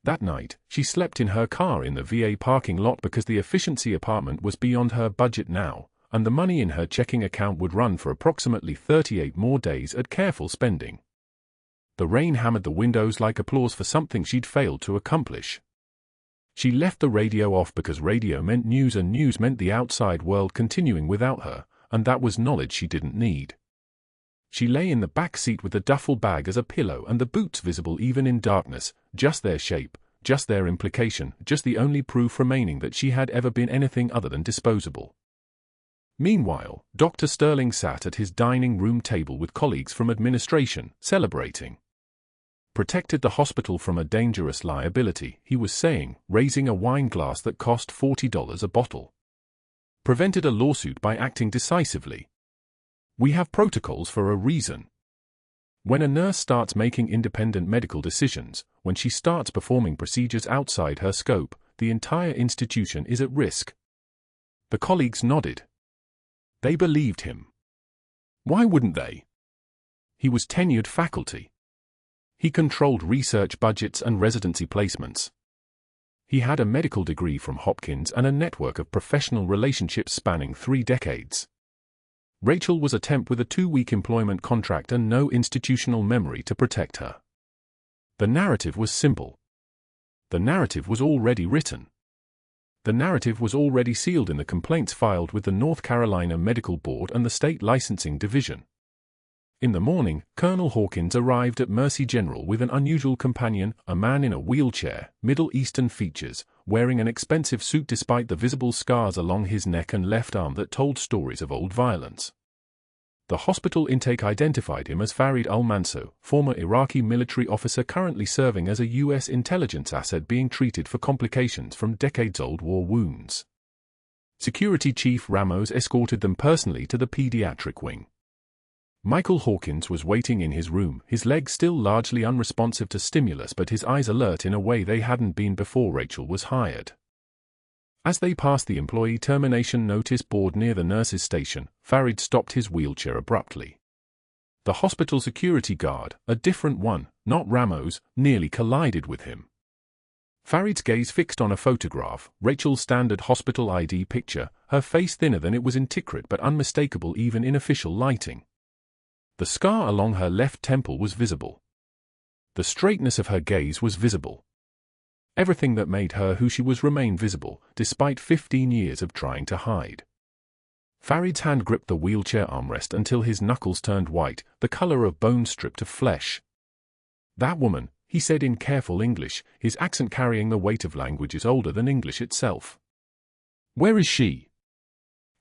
Speaker 1: That night, she slept in her car in the VA parking lot because the efficiency apartment was beyond her budget now, and the money in her checking account would run for approximately 38 more days at careful spending. The rain hammered the windows like applause for something she'd failed to accomplish. She left the radio off because radio meant news and news meant the outside world continuing without her, and that was knowledge she didn't need. She lay in the back seat with the duffel bag as a pillow and the boots visible even in darkness, just their shape, just their implication, just the only proof remaining that she had ever been anything other than disposable. Meanwhile, Dr. Sterling sat at his dining room table with colleagues from administration, celebrating. Protected the hospital from a dangerous liability, he was saying, raising a wine glass that cost $40 a bottle. Prevented a lawsuit by acting decisively. We have protocols for a reason. When a nurse starts making independent medical decisions, when she starts performing procedures outside her scope, the entire institution is at risk. The colleagues nodded. They believed him. Why wouldn't they? He was tenured faculty. He controlled research budgets and residency placements. He had a medical degree from Hopkins and a network of professional relationships spanning 3 decades. Rachel was a temp with a 2-week employment contract and no institutional memory to protect her. The narrative was simple. The narrative was already written. The narrative was already sealed in the complaints filed with the North Carolina Medical Board and the State Licensing Division. In the morning, Colonel Hawkins arrived at Mercy General with an unusual companion, a man in a wheelchair, Middle Eastern features, wearing an expensive suit despite the visible scars along his neck and left arm that told stories of old violence. The hospital intake identified him as Farid Al-Mansour, former Iraqi military officer currently serving as a U.S. intelligence asset being treated for complications from decades-old war wounds. Security Chief Ramos escorted them personally to the pediatric wing. Michael Hawkins was waiting in his room, his legs still largely unresponsive to stimulus but his eyes alert in a way they hadn't been before Rachel was hired. As they passed the employee termination notice board near the nurse's station, Farid stopped his wheelchair abruptly. The hospital security guard, a different one, not Ramos, nearly collided with him. Farid's gaze fixed on a photograph, Rachel's standard hospital ID picture, her face thinner than it was in Tikrit but unmistakable even in official lighting. The scar along her left temple was visible. The straightness of her gaze was visible. Everything that made her who she was remained visible, despite 15 years of trying to hide. Farid's hand gripped the wheelchair armrest until his knuckles turned white, the color of bone stripped of flesh. That woman, he said in careful English, his accent carrying the weight of languages older than English itself. Where is she?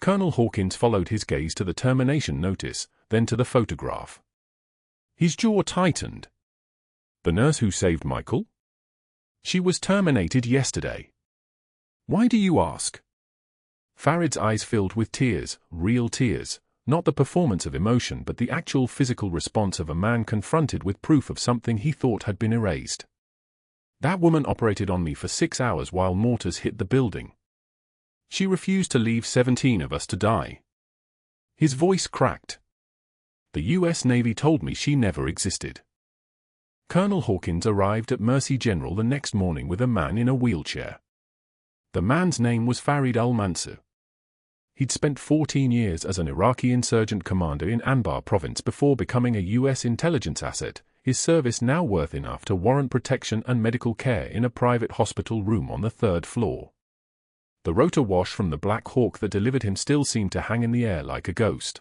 Speaker 1: Colonel Hawkins followed his gaze to the termination notice, then to the photograph. His jaw tightened. The nurse who saved Michael? She was terminated yesterday. Why do you ask? Farid's eyes filled with tears, real tears, not the performance of emotion but the actual physical response of a man confronted with proof of something he thought had been erased. That woman operated on me for 6 hours while mortars hit the building. She refused to leave 17 of us to die. His voice cracked. The U.S. Navy told me she never existed. Colonel Hawkins arrived at Mercy General the next morning with a man in a wheelchair. The man's name was Farid Al-Mansour. He'd spent 14 years as an Iraqi insurgent commander in Anbar province before becoming a U.S. intelligence asset, his service now worth enough to warrant protection and medical care in a private hospital room on the 3rd floor. The rotor wash from the Black Hawk that delivered him still seemed to hang in the air like a ghost.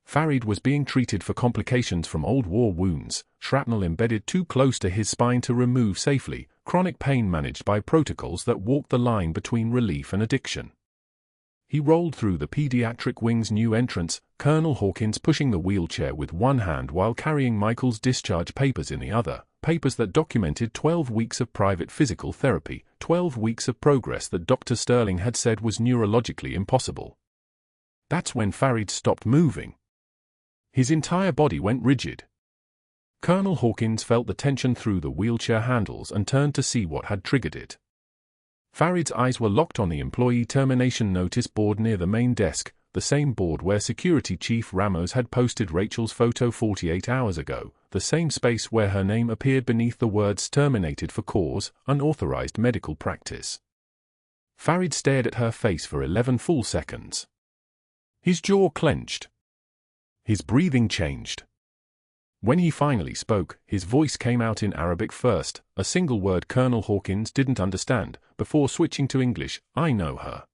Speaker 1: Farid was being treated for complications from old war wounds, shrapnel embedded too close to his spine to remove safely, chronic pain managed by protocols that walked the line between relief and addiction. He rolled through the pediatric wing's new entrance, Colonel Hawkins pushing the wheelchair with one hand while carrying Michael's discharge papers in the other, papers that documented 12 weeks of private physical therapy, 12 weeks of progress that Dr. Sterling had said was neurologically impossible. That's when Farid stopped moving. His entire body went rigid. Colonel Hawkins felt the tension through the wheelchair handles and turned to see what had triggered it. Farid's eyes were locked on the employee termination notice board near the main desk, the same board where Security Chief Ramos had posted Rachel's photo 48 hours ago, the same space where her name appeared beneath the words terminated for cause, unauthorized medical practice. Farid stared at her face for 11 full seconds. His jaw clenched. His breathing changed. When he finally spoke, his voice came out in Arabic first, a single word Colonel Hawkins didn't understand, before switching to English. "I know her."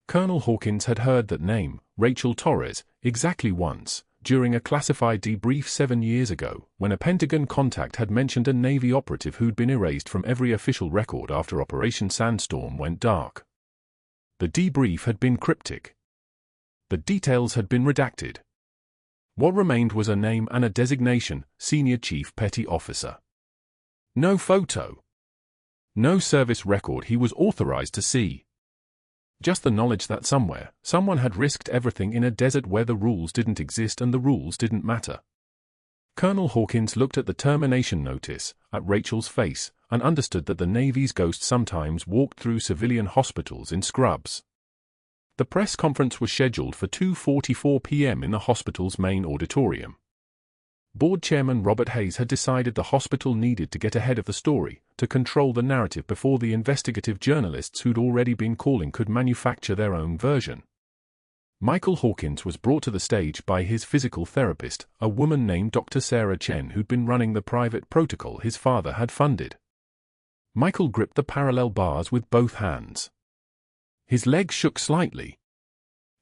Speaker 1: Colonel Hawkins had heard that name, Rachel Torres, exactly once, during a classified debrief 7 years ago, when a Pentagon contact had mentioned a Navy operative who'd been erased from every official record after Operation Sandstorm went dark. The debrief had been cryptic. The details had been redacted. What remained was a name and a designation, Senior Chief Petty Officer. No photo. No service record he was authorized to see. Just the knowledge that somewhere, someone had risked everything in a desert where the rules didn't exist and the rules didn't matter. Colonel Hawkins looked at the termination notice, at Rachel's face, and understood that the Navy's ghost sometimes walked through civilian hospitals in scrubs. The press conference was scheduled for 2:44 p.m. in the hospital's main auditorium. Board Chairman Robert Hayes had decided the hospital needed to get ahead of the story, to control the narrative before the investigative journalists who'd already been calling could manufacture their own version. Michael Hawkins was brought to the stage by his physical therapist, a woman named Dr. Sarah Chen who'd been running the private protocol his father had funded. Michael gripped the parallel bars with both hands. His legs shook slightly.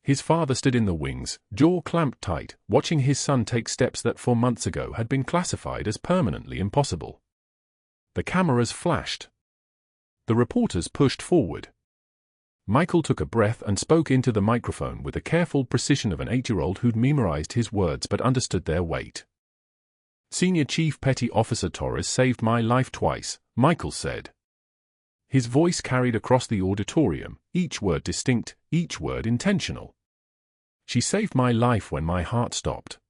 Speaker 1: His father stood in the wings, jaw clamped tight, watching his son take steps that 4 months ago had been classified as permanently impossible. The cameras flashed. The reporters pushed forward. Michael took a breath and spoke into the microphone with the careful precision of an 8-year-old who'd memorized his words but understood their weight. "Senior Chief Petty Officer Torres saved my life twice," Michael said. His voice carried across the auditorium, each word distinct, each word intentional. "She saved my life when my heart stopped.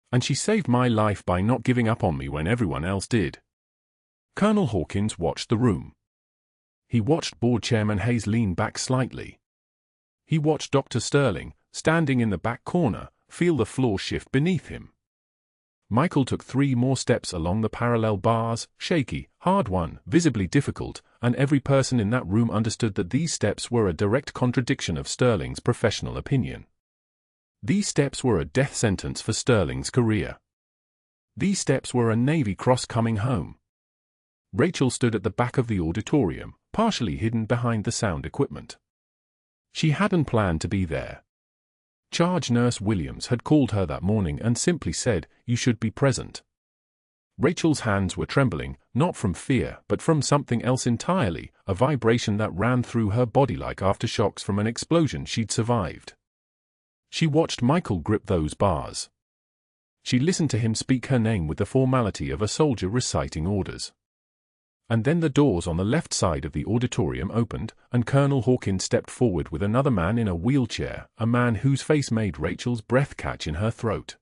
Speaker 1: And she saved my life by not giving up on me when everyone else did." Colonel Hawkins watched the room. He watched Board Chairman Hayes lean back slightly. He watched Dr. Sterling, standing in the back corner, feel the floor shift beneath him. Michael took 3 more steps along the parallel bars, shaky, hard-won, visibly difficult, and every person in that room understood that these steps were a direct contradiction of Sterling's professional opinion. These steps were a death sentence for Sterling's career. These steps were a Navy cross coming home. Rachel stood at the back of the auditorium, partially hidden behind the sound equipment. She hadn't planned to be there. Charge Nurse Williams had called her that morning and simply said, "You should be present." Rachel's hands were trembling, not from fear but from something else entirely, a vibration that ran through her body like aftershocks from an explosion she'd survived. She watched Michael grip those bars. She listened to him speak her name with the formality of a soldier reciting orders. And then the doors on the left side of the auditorium opened, and Colonel Hawkins stepped forward with another man in a wheelchair, a man whose face made Rachel's breath catch in her throat.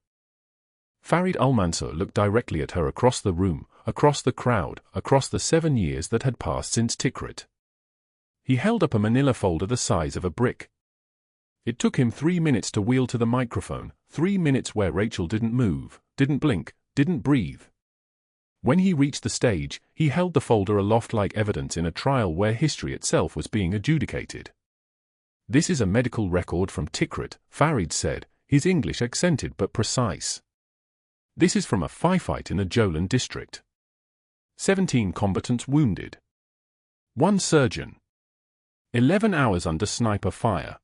Speaker 1: Farid Al-Mansur looked directly at her across the room, across the crowd, across the 7 years that had passed since Tikrit. He held up a manila folder the size of a brick. It took him 3 minutes to wheel to the microphone, 3 minutes where Rachel didn't move, didn't blink, didn't breathe. When he reached the stage, he held the folder aloft like evidence in a trial where history itself was being adjudicated. "This is a medical record from Tikrit," Farid said, his English accented but precise. "This is from a firefight in the Jolan district. 17 combatants wounded. 1 surgeon. 11 hours under sniper fire.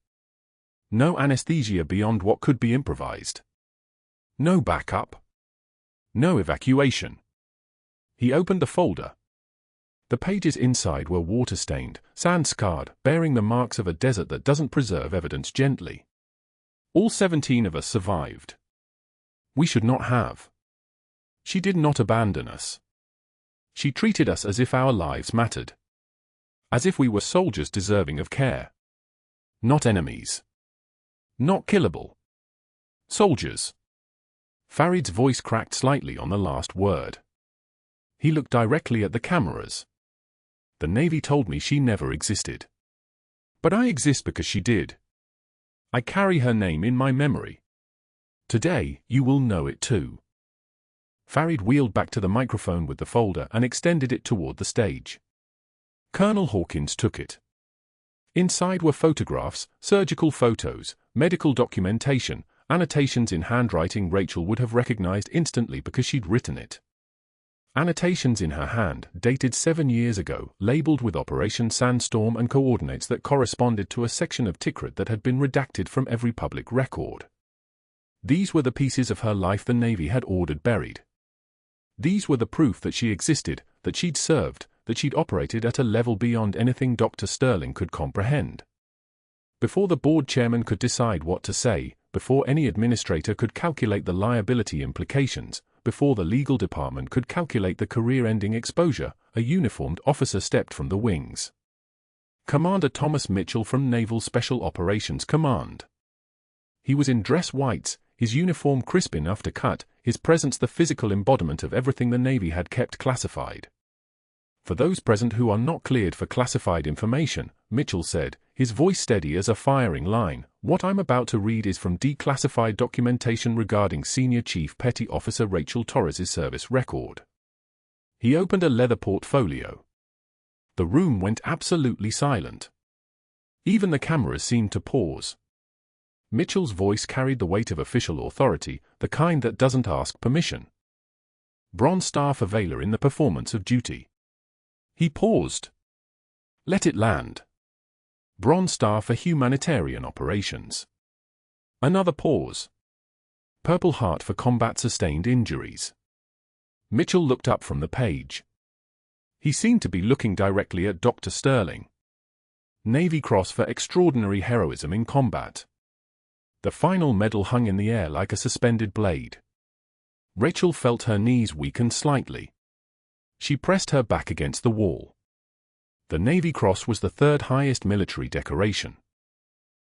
Speaker 1: No anesthesia beyond what could be improvised. No backup. No evacuation." He opened the folder. The pages inside were water-stained, sand-scarred, bearing the marks of a desert that doesn't preserve evidence gently. All 17 of us survived. We should not have. She did not abandon us. She treated us as if our lives mattered. As if we were soldiers deserving of care. Not enemies. Not killable. Soldiers. Farid's voice cracked slightly on the last word. He looked directly at the cameras. The Navy told me she never existed. But I exist because she did. I carry her name in my memory. Today, you will know it too. Farid wheeled back to the microphone with the folder and extended it toward the stage. Colonel Hawkins took it. Inside were photographs, surgical photos, medical documentation, annotations in handwriting Rachel would have recognized instantly because she'd written it. Annotations in her hand, dated 7 years ago, labeled with Operation Sandstorm and coordinates that corresponded to a section of Tikrit that had been redacted from every public record. These were the pieces of her life the Navy had ordered buried. These were the proof that she existed, that she'd served, that she'd operated at a level beyond anything Dr. Sterling could comprehend. Before the board chairman could decide what to say, before any administrator could calculate the liability implications, before the legal department could calculate the career-ending exposure, a uniformed officer stepped from the wings. Commander Thomas Mitchell from Naval Special Operations Command. He was in dress whites, his uniform crisp enough to cut, his presence the physical embodiment of everything the Navy had kept classified. For those present who are not cleared for classified information, Mitchell said, his voice steady as a firing line, what I'm about to read is from declassified documentation regarding Senior Chief Petty Officer Rachel Torres' service record. He opened a leather portfolio. The room went absolutely silent. Even the cameras seemed to pause. Mitchell's voice carried the weight of official authority, the kind that doesn't ask permission. Bronze Star for Valor in the performance of duty. He paused. Let it land. Bronze Star for humanitarian operations. Another pause. Purple Heart for combat-sustained injuries. Mitchell looked up from the page. He seemed to be looking directly at Dr. Sterling. Navy Cross for extraordinary heroism in combat. The final medal hung in the air like a suspended blade. Rachel felt her knees weaken slightly. She pressed her back against the wall. The Navy Cross was the third highest military decoration.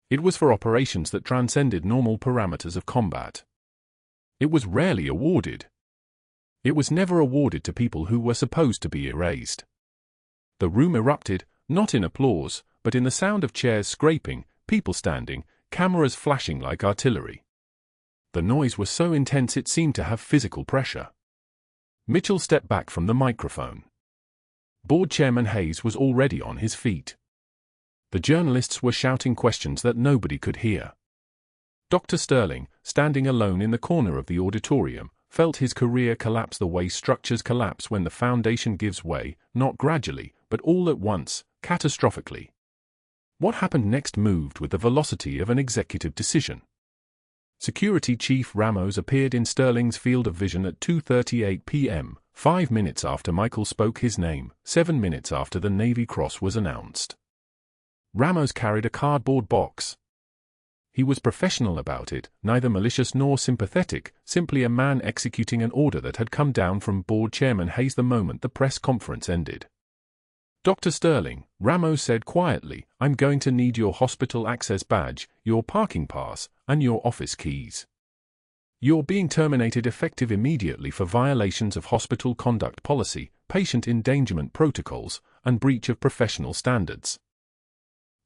Speaker 1: It was for operations that transcended normal parameters of combat. It was rarely awarded. It was never awarded to people who were supposed to be erased. The room erupted, not in applause, but in the sound of chairs scraping, people standing, cameras flashing like artillery. The noise was so intense it seemed to have physical pressure. Mitchell stepped back from the microphone. Board Chairman Hayes was already on his feet. The journalists were shouting questions that nobody could hear. Dr. Sterling, standing alone in the corner of the auditorium, felt his career collapse the way structures collapse when the foundation gives way, not gradually, but all at once, catastrophically. What happened next moved with the velocity of an executive decision. Security Chief Ramos appeared in Sterling's field of vision at 2:38 p.m., 5 minutes after Michael spoke his name, 7 minutes after the Navy Cross was announced. Ramos carried a cardboard box. He was professional about it, neither malicious nor sympathetic, simply a man executing an order that had come down from Board Chairman Hayes the moment the press conference ended. Dr. Sterling, Ramos said quietly, I'm going to need your hospital access badge, your parking pass, and your office keys. You're being terminated effective immediately for violations of hospital conduct policy, patient endangerment protocols, and breach of professional standards.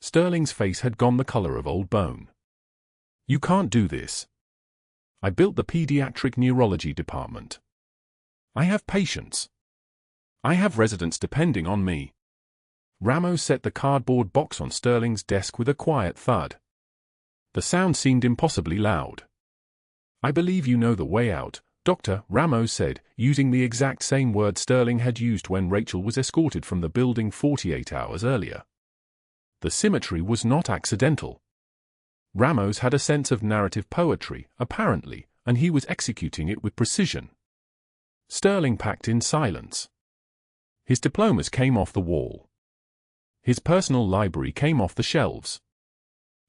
Speaker 1: Sterling's face had gone the color of old bone. You can't do this. I built the Pediatric Neurology Department. I have patients. I have residents depending on me. Ramos set the cardboard box on Sterling's desk with a quiet thud. The sound seemed impossibly loud. I believe you know the way out, Doctor, Ramos said, using the exact same word Sterling had used when Rachel was escorted from the building 48 hours earlier. The symmetry was not accidental. Ramos had a sense of narrative poetry, apparently, and he was executing it with precision. Sterling packed in silence. His diplomas came off the wall. His personal library came off the shelves.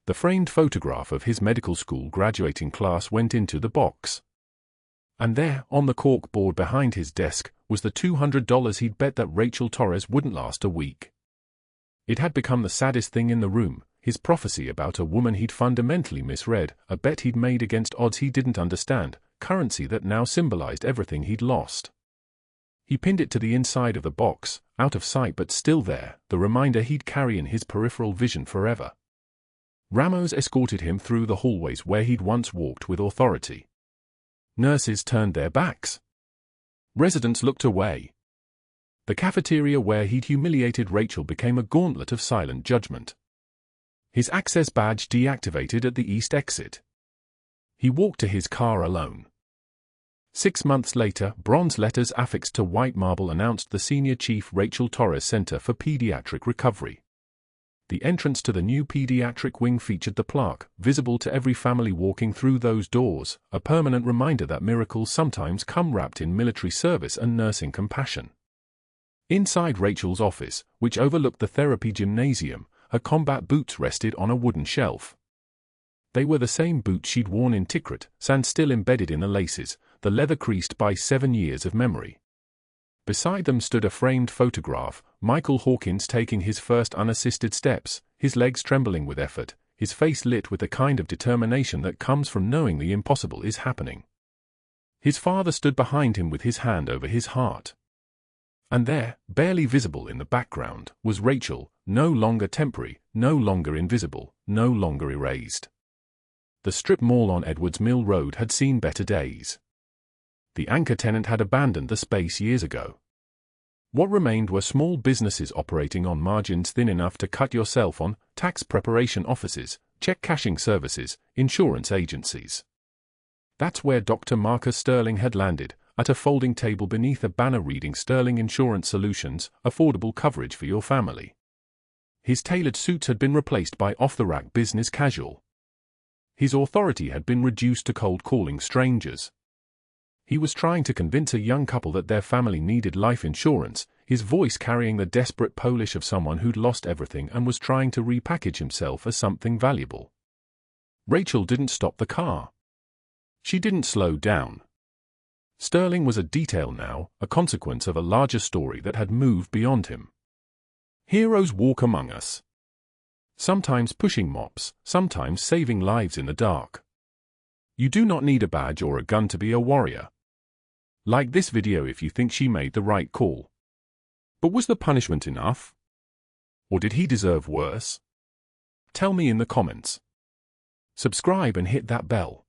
Speaker 1: The framed photograph of his medical school graduating class went into the box. And there, on the cork board behind his desk, was the $200 he'd bet that Rachel Torres wouldn't last a week. It had become the saddest thing in the room, his prophecy about a woman he'd fundamentally misread, a bet he'd made against odds he didn't understand, currency that now symbolized everything he'd lost. He pinned it to the inside of the box, out of sight but still there, the reminder he'd carry in his peripheral vision forever. Ramos escorted him through the hallways where he'd once walked with authority. Nurses turned their backs. Residents looked away. The cafeteria where he'd humiliated Rachel became a gauntlet of silent judgment. His access badge deactivated at the east exit. He walked to his car alone. 6 months later, bronze letters affixed to white marble announced the Senior Chief Rachel Torres Center for Pediatric Recovery. The entrance to the new pediatric wing featured the plaque, visible to every family walking through those doors, a permanent reminder that miracles sometimes come wrapped in military service and nursing compassion. Inside Rachel's office, which overlooked the therapy gymnasium, her combat boots rested on a wooden shelf. They were the same boots she'd worn in Tikrit, sand still embedded in the laces, the leather creased by 7 years of memory. Beside them stood a framed photograph, Michael Hawkins taking his first unassisted steps, his legs trembling with effort, his face lit with the kind of determination that comes from knowing the impossible is happening. His father stood behind him with his hand over his heart. And there, barely visible in the background, was Rachel, no longer temporary, no longer invisible, no longer erased. The strip mall on Edwards Mill Road had seen better days. The anchor tenant had abandoned the space years ago. What remained were small businesses operating on margins thin enough to cut yourself on, tax preparation offices, check cashing services, insurance agencies. That's where Dr. Marcus Sterling had landed, at a folding table beneath a banner reading Sterling Insurance Solutions, affordable coverage for your family. His tailored suits had been replaced by off-the-rack business casual. His authority had been reduced to cold calling strangers. He was trying to convince a young couple that their family needed life insurance, his voice carrying the desperate polish of someone who'd lost everything and was trying to repackage himself as something valuable. Rachel didn't stop the car. She didn't slow down. Sterling was a detail now, a consequence of a larger story that had moved beyond him. Heroes walk among us. Sometimes pushing mops, sometimes saving lives in the dark. You do not need a badge or a gun to be a warrior. Like this video if you think she made the right call. But was the punishment enough? Or did he deserve worse? Tell me in the comments. Subscribe and hit that bell.